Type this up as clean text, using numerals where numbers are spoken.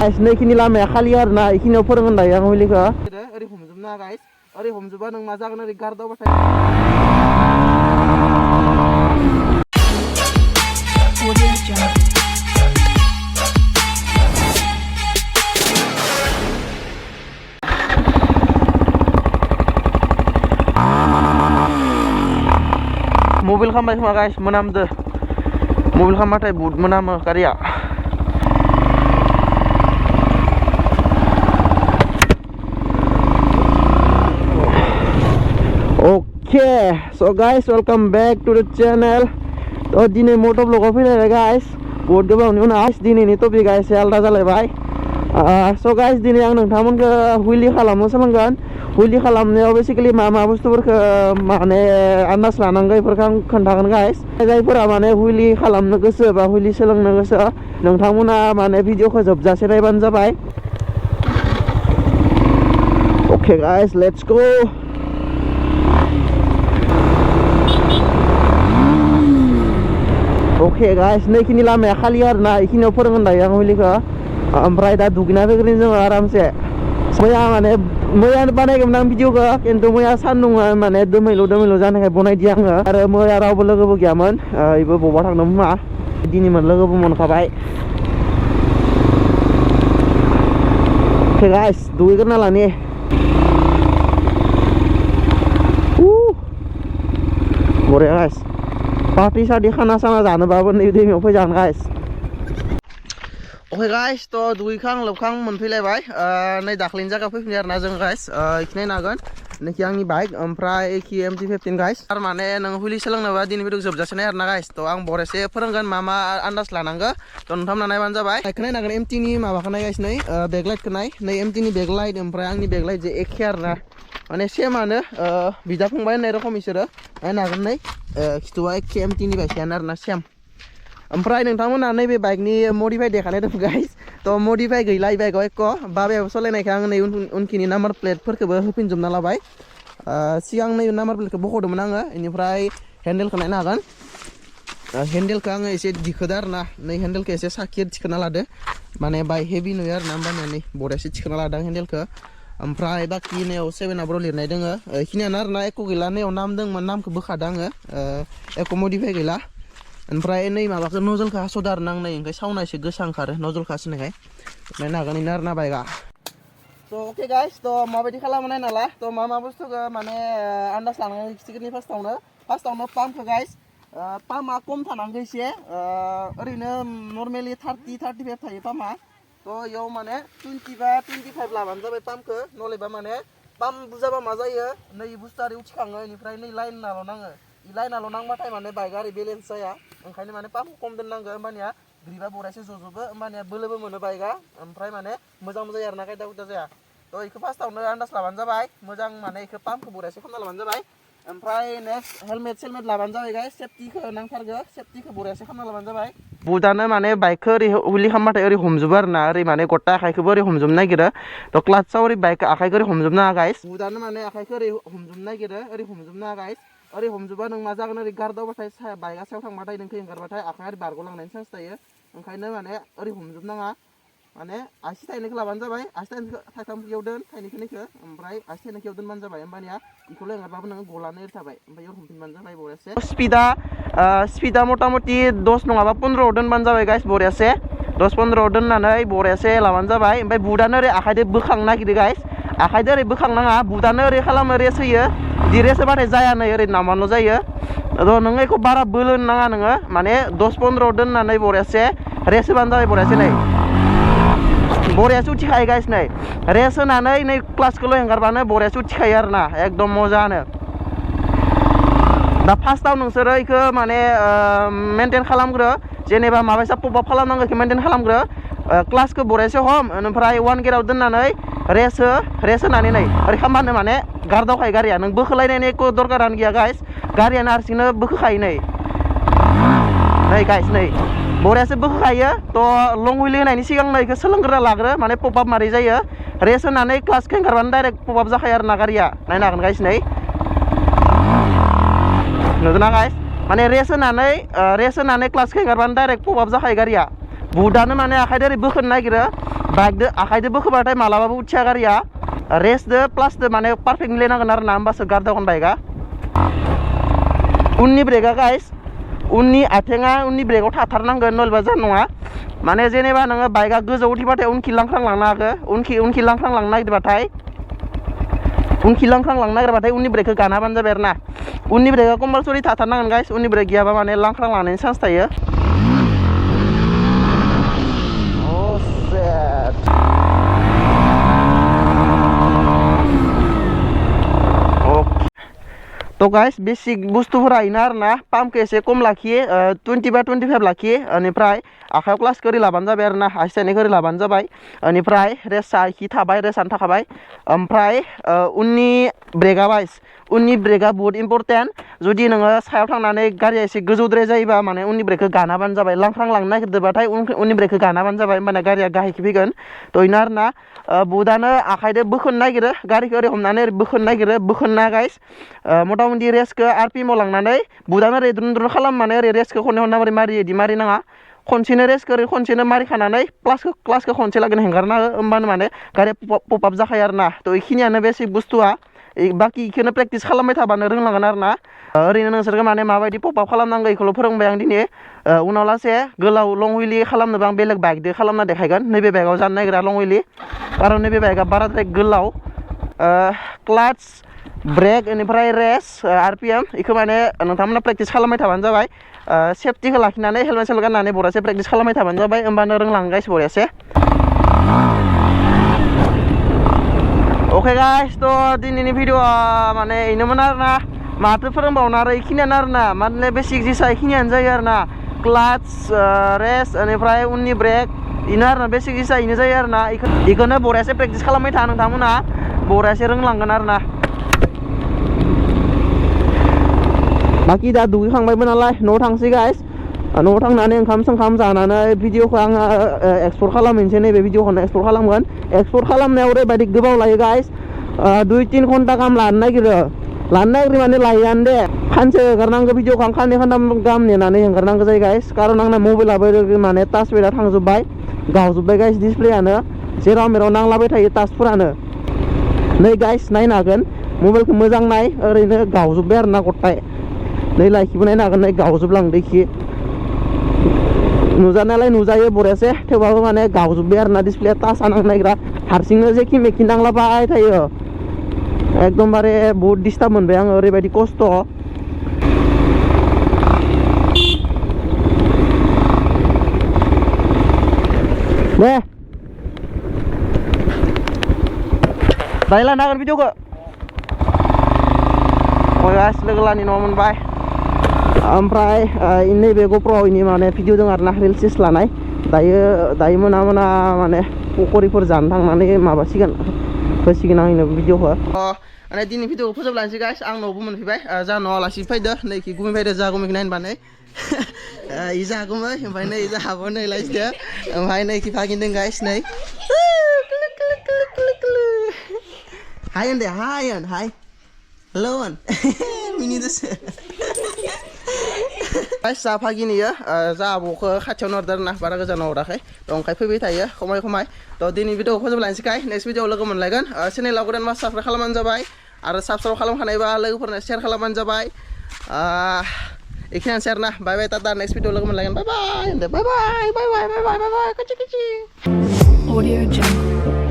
Guys नैखिनि लामाया खालि आरो ना इखिनियाव फोरोंगोन दायो आं हुइलिखौ ओरै हमजोबना गाइस ओरै हमजोबा नों मा जागोन ओरै गारदावबाथाय मोबिल खालामबाय खोमा गाइस मोनामदो मोबिल खालामबाथाय बुहुत मोनामो गारिया Okay, so guys, welcome back to the channel. तो दिनै मोटो ब्लगाव फैलायबाय गाइस बहुत गोबावनि उनाव दिनैनि टपिकआ एसे आलदा जालायबाय स' गाइस दिनै आं नोंथांमोनखौ हुइलि खालामनो सोलोंगोन हुइलि खालामनायाव बेसिकेलि मा बुस्थुफोरखौ माने आन्दाज लानांगौ बेफोरखौ आं खोन्थागोन गाइस जायफोरा माने हुइलि खालामनो गोसो बा हुइलि सोलोंनो गोसो नोंथांमोना माने भिडिअखौ जोबजासे नायबानो जाबाय Okay guys, let's go. Okay guys, नैखिनि लामाया खालि आरो ना इखिनियाव फोरोंगोन दायो आं हुइलिखौ ओमफ्राय दा दुगैना फैग्रोनि जोङो आरामसे मैया बानायगौमोन आं भिडिअखौ खिन्थु मैया सान्दुङा माने दोमैलु जानायखाय बनायदिया आङो आरो मैया रावबो लोगोबो गैयामोन इबो बबावबा थांदोंमोन मा दिनैमोन लोगोबो मोनखाबाय Okay guys, दुगैग्रोना लानि बरिया गाइस पार्टी सार्टी खाना साना जानोबाबो नै दैमायाव फैजागोन गाइस Okay guys, तो दुगैखां लोबखां मोनफैलायबाय नै दाख्लैनि जायगायाव फैफिनबाय आरोना जों गाइस इखि नायनो हागोन नैखि आंनि बाइक ओमफ्राय एखि MT-15 गाइस थारमाने नों हुइलि सोलोंनोबा दिनै भिडिअ जोबजासे नाय आरोना गाइस तो आं बरेसे फोरोंगोन मा आन्दाज लानांगो तो नोंथांमोना नायबानो जाबाय बाइकखौ नायनो हागोन MT नि माबाखौ नाय गाइस नै बेकलाइटखौ नाय नै MT नि बेकलाइट ओमफ्राय आंनि बेकलाइट जे एखे आरोना माने सेमानो बिदा फंबाय होननाय रखम बिसोरो नायनो हागोन नै खिथुआ एखे MT नि बाइकआनो आरोना सेम ओमफ्राय नोंथांमोना नैबे बाइकनि मडिफाइ देखानाय दं गाइस तो मडिफाइ गैला इ बाइकआव एख बाबायाबो सालायनायखाय आं नै उनखिनि नाम्बार प्लेटफोरखौबो होफिनजोबना लाबाय सिगां नै नाम्बार प्लेटखौ बख'दोंमोन आङो बेनिफ्राय हेन्देलखौ नायनो हागोन हेन्देलखौ आङो एसे दिखोदो आरोना नै हेन्देलखौ एसे साखि थिखोना लादो माने बाइक हेभि नुयो आरोना होमबानिया नै बरियासे थिखोना लादों हेन्देलखौ ओमफ्राय बाखि नैयाव 7 आबो लिरनाय दोङो बेखिनियानो आरोना एख गैला नैयाव नाम दंमोन नामखौ बोखादों आङो एख मडिफाइ गैला ओमफ्राय नै माबाखौ नजलखौ हास'दो आरोना आं नै ओमफ्राय साउन्डआ एसे गोसा ओंखारो नजलखौ हास'नायखाय नायनो हागोन इनो आरोना बाइकआ तो ओके गाइस तो माबायदि खालामो नायना ला तो मा बुस्थुखौ माने आन्दाज लानांगौ सिगांनि फार्स्टआवनो पाम्पखौ गाइस पाम्पआ खम थानांगौ एसे ओरैनो नर्मेलि 30-35 थायो पाम्पआ तो इयाव माने 20 बा 25 लाबानो जाबाय पाम्पखौ नलेबा माने पाम्प बुरजाबा मा जायो नै बुस्थुआ ओरै उथिखाङो बेनिफ्राय नै लाइनाल' नाङो लाइनाल' नांबाथाय माने बाइकआ ओरै बेलेन्स जाया ओंखायनो माने पाम्पखौ खम दोननांगौ होमबानिया ग्रिपआ बरियासे जजोबो होमबानिया बोलोबो मोनो बाइकआ ओमफ्राय माने मोजांबो जायो आरोना गायदा गुदा जाया तो बेखौ फार्स्टआवनो आन्दाज लाबानो जाबाय मोजां माने बेखौ पाम्पखौ बरियासे खालामना लाबानो जाबाय ओमफ्राय नेक्स्ट हेलमेट लाबानो जाबाय गाइस सेफ्टिखौ नांथारगौ सेफ्टिखौ बरियासे खालामना लाबानो जाबाय बुटआनो माने बाइकखौ ओरै हुइलि खालामबाथाय ओरै हमजोबो आरोना ओरै माने गथा आखाइखौबो ओरै हमजोबनो नागिरो तो क्लाटसाव ओरै बाइक आखाइखौ ओरै हमजोबनो नाङा गाइस बुटआनो माने आखाइखौ ओरै हमजोबनो नागिरो ओरै हमजोबनो नाङा गाइस ओरै हमजोबा नों मा जागोन ओरै गारदावबाथाय बाइकआ सायाव थांबाथाय नोंखौ एंगारबाथाय आखाइआ ओरै बारग'लांनायनि चान्स थायो ओंखायनो माने ओरै हमजोबनाङा माने आसि थाइनैखौ लाबानो जाबाय आसि थाइथामखौ दोन थाइनैखौ ओमफ्राय आसि थाइनैखौ दोनबानो जाबाय होमबानिया बेखौल' एंगारबाबो नोङो गलानो ओरै थाबाय ओमफ्राय इयाव हमफिनबानो जाबाय बरियासे स्पिडा मथा-मथि 10 नङाबा 15 दोनबानो जाबाय गाइस बरियासे 10-15 दोननानै बरियासे लाबानो जाबाय ओमफ्राय बुटआनो ओरै आखाइजों बोखांनो नागिरो गाइस आखाइजों ओरै बोखांनाङा बुटआनो ओरै खालामो रेस होयो बिदि रेस होबाथाय जाया नै ओरै नामाल' जायो नोङो बेखौ बारा बोलो नाङा नोङो माने 10-15 दोननानै बरियासे रेस होबानो जाबाय बरियासे नै बरियासे उथिखायो गाइस नै रेस होनानै नै क्लासखौल' एंगारबानो बरियासे उथिखायो आरोना एकदम मोजानो दा फार्स्टआव नोंसोरो बेखौ माने मेनटेन खालामग्रो जेनेबा माबायसा पप आप खालामनांगौ बेखौ मेनटेन खालामग्रो क्लासखौ बरियासे हम ओमफ्राय 1 गियाराव दोननानै रेस होनानै नै ओरै खालामबानो माने गारदावखायो गारिया नों बोखोलायनायनि एख दरकारानो गैया गाइस गारियानो हारसिंनो बोखोखायो नै गाइस नै बरियासे बोखोखायो तो लं हुइलि होनायनि सिगां बेखौ सोलोंग्रोना लाग्रो माने पप आप मारै जायो रेस होनानै क्लासखौ एंगारबानो डाइरेक्ट पप आप जाखायो आरोना गारिया नायनो हागोन गाइस नै नुदोंना गाइस माने रेस होनानै क्लासखौ एंगारबानो डाइरेक्ट पप आप जाखायो गारिया बुटआनो माने आखाइजों ओरै बोखोनो नागिरो बाइकदो आखाइदो बोखोबाथाय मालाबाबो उथिया गारिया रेसदो प्लासदो माने पारफेक्ट मिलायनांगोन आरो ना होमबासो गार जागोन बाइकआ उननि ब्रेकआ गाइस उननि आथिङा उननि ब्रेकआव थाथारनांगोन नलबा जानाय नङा माने जेनेबा नोङो बाइकआ गोजौ उथिबाथाय उनखि लांख्रांलांनो हागो उनखि लांख्रांलांनो नागिरबाथाय उननि ब्रेकखौ गानाबानो जाबाय आरो ना उननि ब्रेकआ कम्पालसरि थाथारनांगोन गाइस उननि ब्रेक गैयाबा माने लांख्रांलांनायनि चान्स थायो तो गाइस बेसिक बुस्थुफोरा इना आरो ना पाम्पखौ एसे कम लाखियो 20 बा 25 लाखियो बेनिफ्राय आखायाव क्लास करि लाबानो जाबाय आरो ना आसि सानै करि लाबानो जाबाय बेनिफ्राय रेसआ इखि थाबाय रेसआनो थाखाबाय ओमफ्राय उननि ब्रेकआ वाइस उननि ब्रेकआ बहुत इम्पर्टेन्ट जुदि नोङो सायाव थांनानै गारिया एसे गोजौद्राय जायोबा माने उननि ब्रेकखौ गानाबानो जाबाय लांख्रांलांनो नागिरदोंबाथाय उननि ब्रेकखौ गानाबानो जाबाय होमबाना गारिया गाहायखि फैगोन तो इनो आरो ना बुहुदानो आखाइदो बोखोनो नागिरो गारिखौ ओरै हमनानै ओरै बोखोनो नागिरो बोखोना गाइस मथा मथि रेसखौ आरपिएमाव लांनानै बुहुदानो ओरै दुन दुन खालामनानै ओरै रेसखौ खननै खनथाम ओरै मारियो इदि मारिनाङा खनसेनो रेसखौ ओरै खनसेनो मारिखानानै क्लासखौ खनसे लागै हेंगारना हो होमबानो माने गारिया पप आप जाखायो आरो ना तो इखिनियानो बेसिक बुस्थुआ बाखि इखौनो प्रेक्टिस खालामबाय थाबानो रोंलांगोन आरो ना ओरैनो नोंसोरखौ माने माबायदि पप आप खालामनांगौ बेखौल' फोरोंबाय आं दिनै उनाव लासे गोलाव लं हुइलि खालामनोबा आं बेलेग बाइकजों खालामना देखायगोन नैबे बाइकआव जानो नागिरा लं हुइलि खारन नैबे बाइकआ बाराद्राय गोलाव क्लाच ब्रेक बेनिफ्राय रेस आरपिएम बेखौ माने नोंथांमोना प्रेक्टिस खालामबाय थाबानो जाबाय सेफटिखौ लाखिनानै हेलमेट सेलमेट गाननानै बरियासे प्रेक्टिस खालामबाय थाबानो जाबाय होमबानो रोंलाङो गाइस बरियासे अके गाइस तो दिनैनि भिडिअआ माने इनोमोन आरो ना माथो फोरोंबावनो आरो इखिनियानो आरो ना माने बेसिक जिसा इखिनियानो जायो आरो ना क्लाच रेस बेनिफ्राय उननि ब्रेक इनो आरो ना बेसिक जिसा इनो जायो आरो ना इखौनो बरियासे प्रेक्टिस खालामबाय था नोंथांमोना बरियासे रोंलांगोन आरो ना बाखि दा दुगैखांबायबो नालाय न'आव थांसै गाइस न'आव थांनानै ओंखाम सोंखाम जानानै भिडिअखौ आङो एक्सपर्ट खालामहैनोसै नैबे भिडिअखौनो एक्सपर्ट खालामगोन एक्सपर्ट खालामनायाव ओरैबायदि गोबाव लायो गाइस 2-3 घन्टा गाहाम लानो नागिरो माने लायोआनो दे खानसे हगारनांगौ भिडिअखौ आं खाननै खानथाम गाहाम नेनानै हगारनांगौ जायो गाइस खारन आंना मबाइलाबो माने टाच पेडआ थांजोब्बाय गावजोब्बाय गाइस डिसप्लेआनो जेराव मेराव नांलाबाय थायो टाचफोरानो नै गाइस नायनो हागोन मबाइलखौ मोजां नाय ओरैनो गावजोब्बाय आरो ना गथाय नै लाइखिबो नायनो हागोन नै गावजोबलांदो इखि नुजानायालाय नुजायो बरियासे थेवबाबो माने गावजोब्बाय आरो ना डिसप्लेया टाचआ नांनो नागिरा हारसिंनो जेखि मेखि नांलाबाय थायो एकदमबारे बहुत डिस्टार्ब मोनबाय आङो ओरैबायदि खस्थ' दे दायो लानो हागोन भिडिअखौ गाइस लोगोलानि न' मोनबाय ओमफ्राय नैबे गप्र'आव इनि माने भिडिअ दं आरो ना रिल्स लानाय दायो मोना माने पकरिफोर जानो थांनानै माबासिगोन होसिगोन आं इनो भिडिअखौ माने दिनै भिडिअखौ फोजोबलांसै गाइस आं न'आवबो मोनफैबाय जा न'आव आलासि फैदो नैखि गुमै फैदो जा गुमैखौ नायनोबानै इ जागौमै ओमफ्राय नै जाहाबो नै लायसदो ओमफ्राय नैखि फागिनदों गाइस नै हाय होन दे हाय होन हाय हेलौ होन मिनिदोसो गाइस जा फागिनियो जा आब'खौ खाथियावनो हरदों आरो ना बारा गोजानाव हराखै ओंखाय फैबाय थायो खमाय थ' दिनै भिडिअखौ फोजोबलायनोसै गाइ नेक्स्ट भिडिअआव लोगो मोनलायगोन चेनेलाव गोदान मा साबस्क्राइब खालामबानो जाबाय आरो साबस्क्राइब खालामखानायबा लोगोफोरनो शेयार खालामबानो जाबाय बेखिनियानोसै आरो ना बाय बाय टाटा नेक्स्ट भिडिअआव लोगो मोनलायगोन बाय बाय बाय बाय बाय बाय बाय बाय बाय बाय